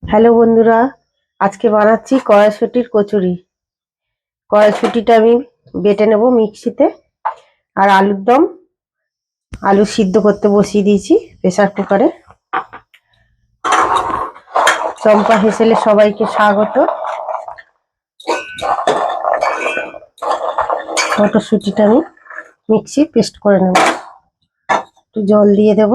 Hello বন্ধুরা, আজকে বানাচ্ছি কড়াইশুঁটির কচুরি। কড়াইশুঁটিটা আমি বেটে নেব মিক্সিতে। আর আলুর দম, আলু সিদ্ধ করতে বসিয়ে দিয়েছি প্রেসার কুকারে। চম্পা হেসেলে সবাইকে স্বাগত। মটরশুঁটিটা আমি মিক্সি পেস্ট করে নেব। একটু জল দিয়ে দেব।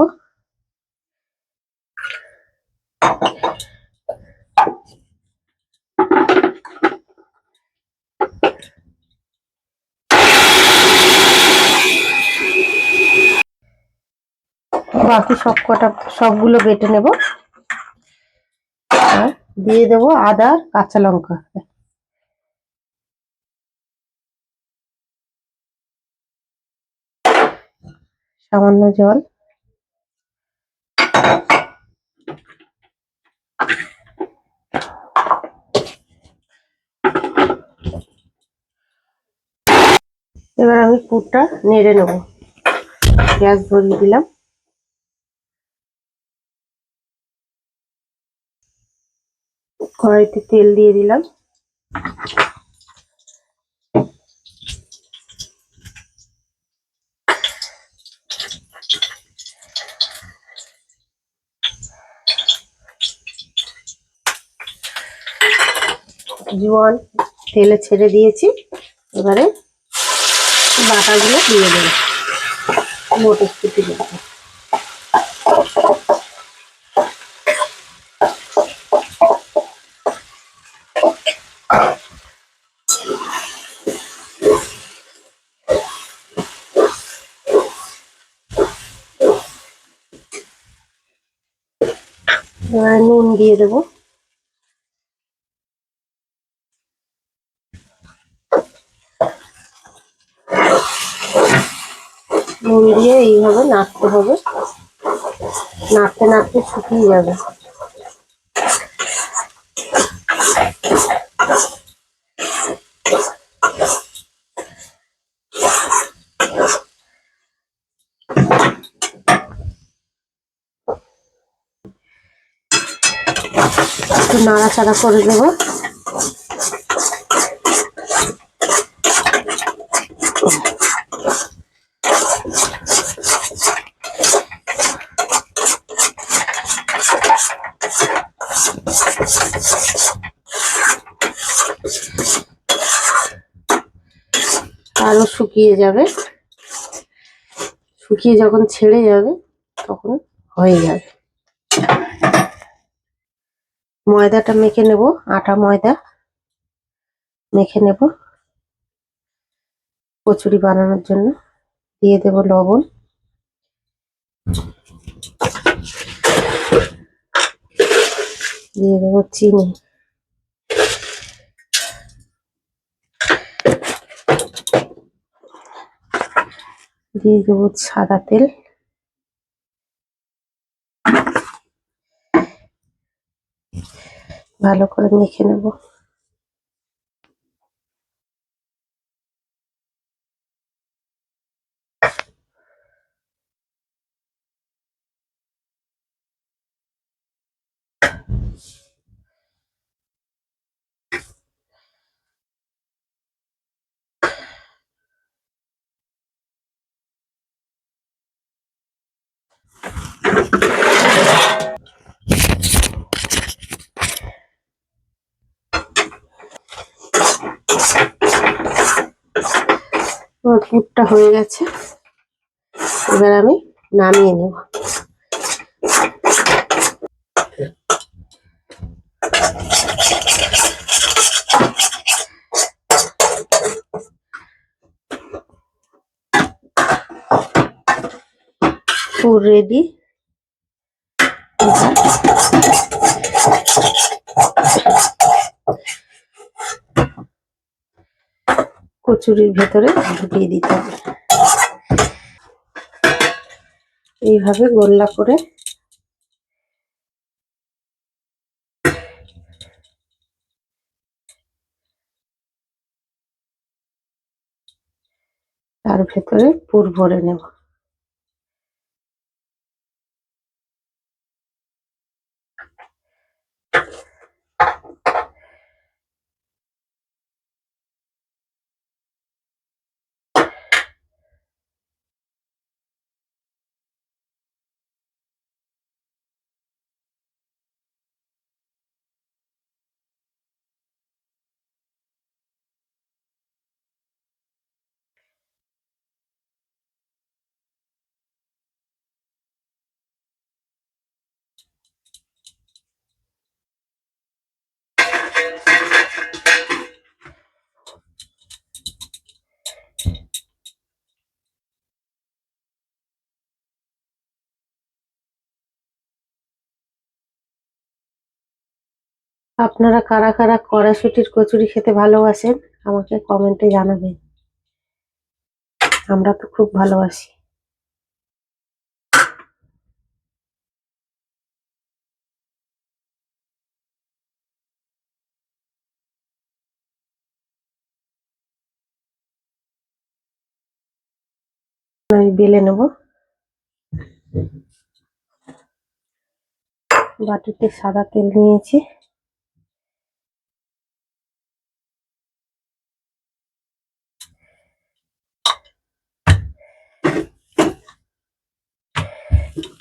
বাকি সবগুলো বেটে নেব। আর দিয়ে দেব আদা আর কাঁচা লঙ্কা, সামান্য জল। এবার আমি পুরটা নেড়ে নেব। গ্যাস ধরিয়ে দিলাম। কড়াইতে তেল দিয়ে দিলাম। জোয়ান তেলে ছেড়ে দিয়েছি। এবারে বাটাগুলো দিয়ে দেবো, মটরশুঁটি দেবো। এবারে নুন দিয়ে দেবো। নুন দিয়ে এইভাবে নাড়তে হবে। নাড়তে নাড়তে শুকিয়ে যাবে। একটু নাড়াচাড়া করে দেবো। আরো শুকিয়ে যাবে। শুকিয়ে যখন ছেড়ে যাবে তখন হয়ে যাবে। ময়দাটা মেখে নেব। আটা ময়দা মেখে নেব কচুরি বানানোর জন্য। দিয়ে দেব লবণ, দিয়ে দেবো চিনি, দিয়ে দেবো সাদা তেল। ভালো করে মেখে নেব। আমার পুরটা হয়ে গেছে। এবার আমি নামিয়ে নেব। পুর রেডি। কচুরির ভেতরে ঢুকিয়ে দিতে হবে। এইভাবে গোল্লা করে তার ভেতরে পুর ভরে নেব। আপনারা কারা কারা কড়াইশুঁটির কচুরি খেতে ভালোবাসেন আমাকে কমেন্টে জানাবেন। আমরা তো খুব ভালোবাসি। আমি বেলে নেব। বাটিতে সাদা তেল নিয়েছি।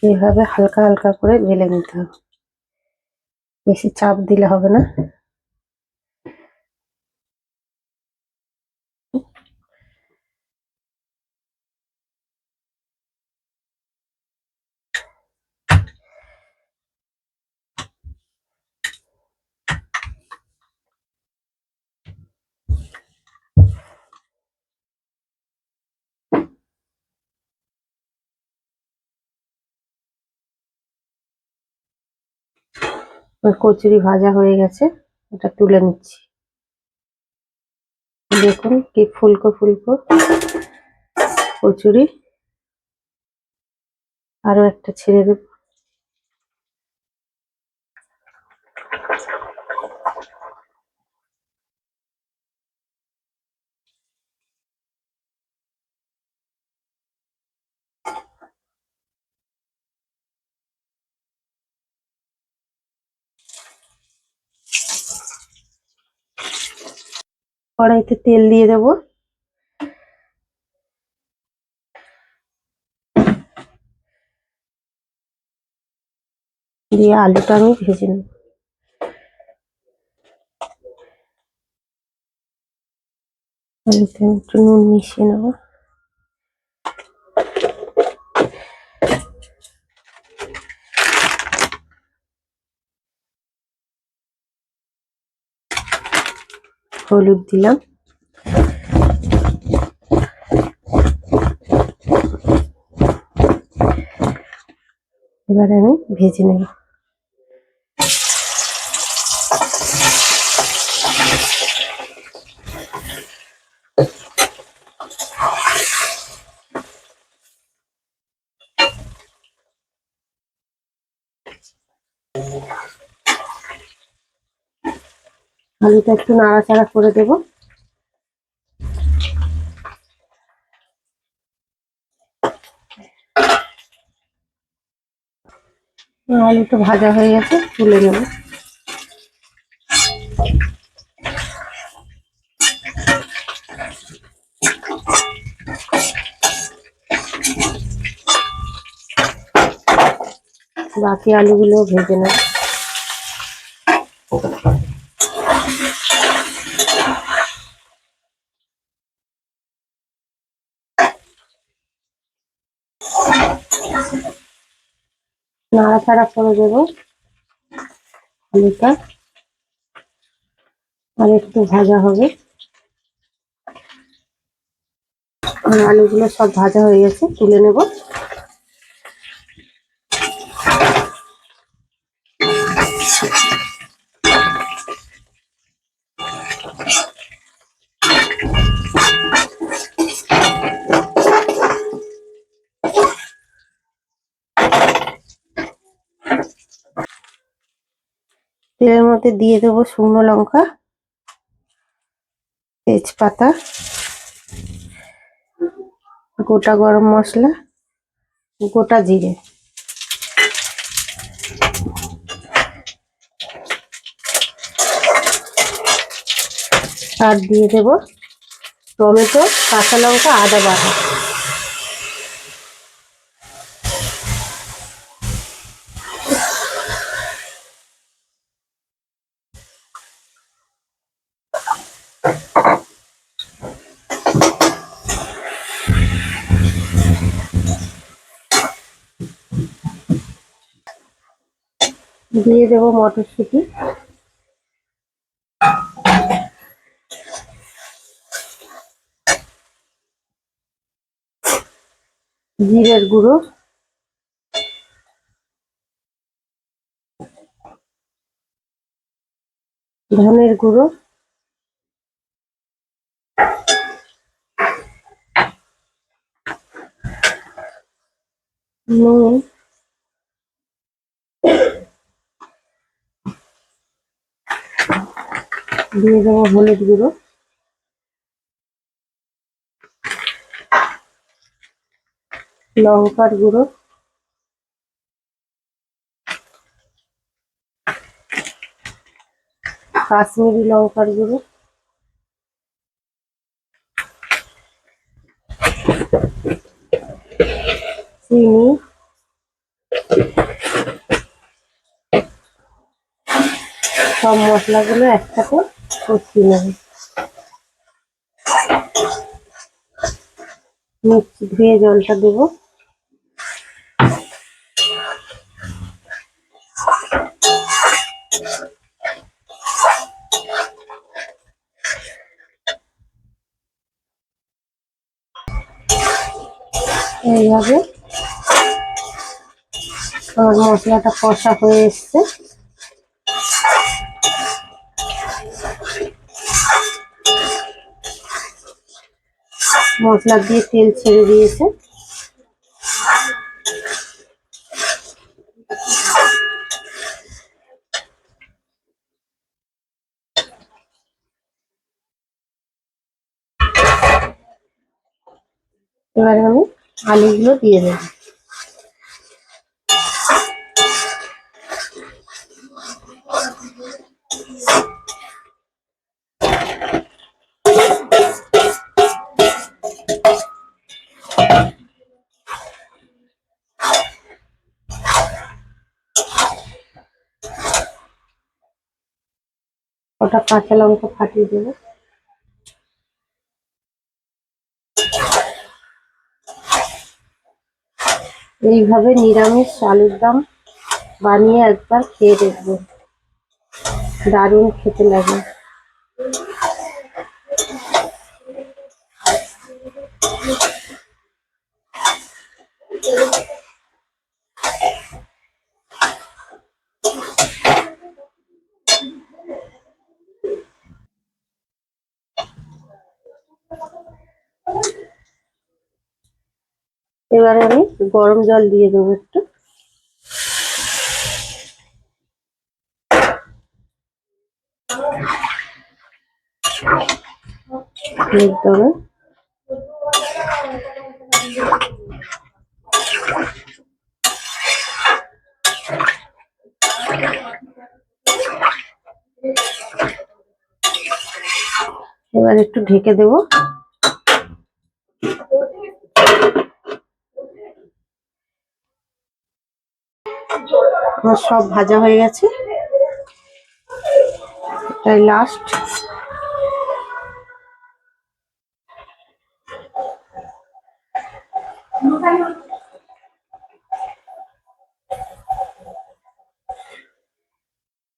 এইভাবে হালকা হালকা করে বেলে নিতে হবে, বেশি চাপ দিলে হবে না। কচুরি ভাজা হয়ে গেছে, এটা তুলে নিচ্ছি। দেখুন কি ফুলকো ফুলকো কচুরি। আরো একটা ছেড়ে দেব। কড়াইতে তেল দিয়ে দেব। দিয়ে আলুটা আমি ভেজে নেব। আলুতে আমি একটু নুন মিশিয়ে নেব। হলুদ দিলাম। এবার আমি ভেজে নেব। আলুটা একটু নাড়াচাড়া করে দেব। আলুটা ভাজা হয়ে গেছে, তুলে নেব। বাকি আলুগুলো ভেজে নেব। নাড়াচাড়া করে দেব আলুটা, আর একটু ভাজা হবে। আর আলুগুলো সব ভাজা হয়ে গেছে, তুলে নেব। তেলের মধ্যে দিয়ে দেবো শুকনো লঙ্কা, তেজপাতা, গোটা গরম মশলা, গোটা জিরে। আর দিয়ে দেব টমেটো, কাঁচা লঙ্কা, আদা বাটা। দিয়ে দেব মটরশুঁটি, জিরের গুঁড়ো, ধনের গুঁড়ো, নুন, দিয়ে দেবো হলুদ গুঁড়ো, লঙ্কার গুঁড়ো, কাশ্মীরি লঙ্কার গুঁড়ো, চিনি, সব মশলাগুলো একসাথে কষিয়ে নেব। মিক্সি ধুয়ে জলটা দেবো। এইভাবে আমার মশলাটা কষা হয়ে এসছে। মশলা দিয়ে তেল ছেড়ে দিয়েছে। এবারে আমি আলুগুলো দিয়ে দেবো। ওটা কাঁচা লঙ্কা ফাটিয়ে দেবো। এইভাবে নিরামিষ আলুর দম বানিয়ে একবার খেয়ে দেখবো, দারুণ খেতে লাগে। এবারে আমি গরম জল দিয়ে দেবো একটু। একদম এবার একটু ঢেকে দেবো। আমার সব ভাজা হয়ে গেছে, এটাই লাস্ট।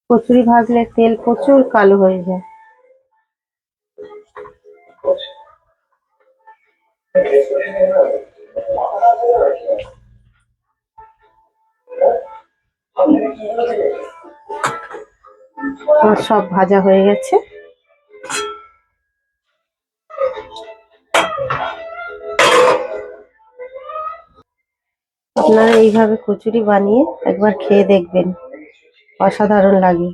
কচুরি ভাজলে তেল প্রচুর কালো হয়ে যায়। আমার সব ভাজা হয়ে গেছে। আপনারা এইভাবে কচুরি বানিয়ে একবার খেয়ে দেখবেন, অসাধারণ লাগে।